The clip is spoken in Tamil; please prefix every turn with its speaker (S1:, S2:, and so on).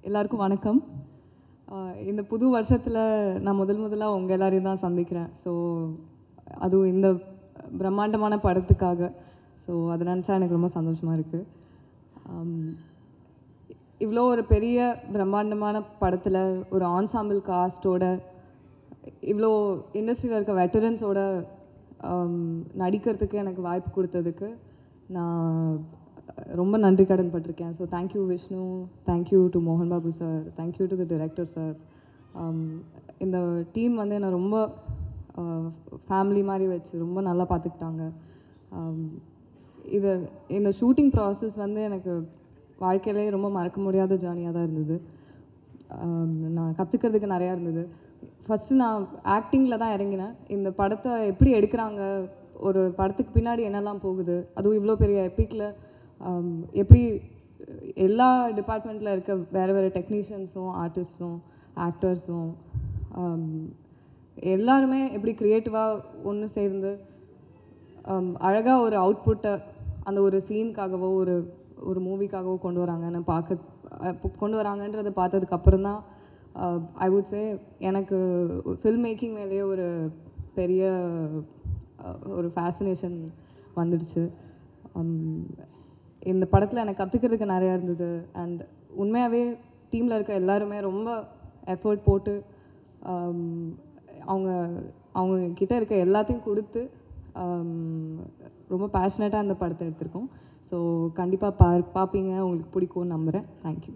S1: எல்லாருக்கும் வணக்கம். இந்த புது வருஷத்தில் நான் முதலாக உங்கள் எல்லாரையும் தான் சந்திக்கிறேன். ஸோ அதுவும் இந்த பிரம்மாண்டமான படத்துக்காக. ஸோ அதை நினச்சா எனக்கு ரொம்ப சந்தோஷமாக இருக்குது. இவ்வளோ ஒரு பெரிய பிரம்மாண்டமான படத்தில் ஒரு ஆன்சாம்பிள் காஸ்டோட இவ்வளோ இண்டஸ்ட்ரியில் இருக்க வெட்டரன்ஸோட நடிக்கிறதுக்கு எனக்கு வாய்ப்பு கொடுத்ததுக்கு நான் ரொம்ப நன்றி கடன் பட்டிருக்கேன். So thank you Vishnu, thank you to மோகன் Babu sir, thank you to the director sir. இந்த டீம் வந்து என்னை ரொம்ப ஃபேமிலி மாதிரி வச்சு ரொம்ப நல்லா பார்த்துக்கிட்டாங்க. இந்த ஷூட்டிங் ப்ராசஸ் வந்து எனக்கு வாழ்க்கையிலே ரொம்ப மறக்க முடியாத ஜேர்னியாக தான் இருந்தது. நான் கற்றுக்கிறதுக்கு நிறையா இருந்தது. ஃபஸ்ட்டு நான் ஆக்டிங்கில் தான் இறங்கினேன். இந்த படத்தை எப்படி எடுக்கிறாங்க, ஒரு படத்துக்கு பின்னாடி என்னெல்லாம் போகுது, அதுவும் இவ்வளோ பெரிய எப்பிக்கில் எப்படி எல்லா டிபார்ட்மெண்ட்டில் இருக்க வேறு வேறு டெக்னீஷியன்ஸும் ஆர்டிஸ்ட்ஸும் ஆக்டர்ஸும் எல்லாருமே எப்படி க்ரியேட்டிவாக ஒன்று சேர்ந்து அழகாக ஒரு அவுட்புட்டை அந்த ஒரு சீனுக்காகவோ ஒரு மூவிக்காகவோ கொண்டு வராங்கன்றதை பார்த்ததுக்கப்புறம் தான் ஐ வுட் சே எனக்கு ஃபில்ம் மேக்கிங் மேலேயே ஒரு பெரிய ஒரு ஃபேசினேஷன் வந்துடுச்சு. இந்த படத்தில் எனக்கு கற்றுக்கிறதுக்கு நிறையா இருந்தது. அண்ட் உண்மையாகவே டீமில் இருக்க எல்லாருமே ரொம்ப எஃபர்ட் போட்டு அவங்க கிட்ட இருக்க எல்லாத்தையும் கொடுத்து ரொம்ப பேஷனேட்டாக அந்த படத்தை எடுத்திருக்கோம். ஸோ கண்டிப்பாக பார்ப்பீங்க, உங்களுக்கு பிடிக்கும்னு நம்புகிறேன். தேங்க்யூ.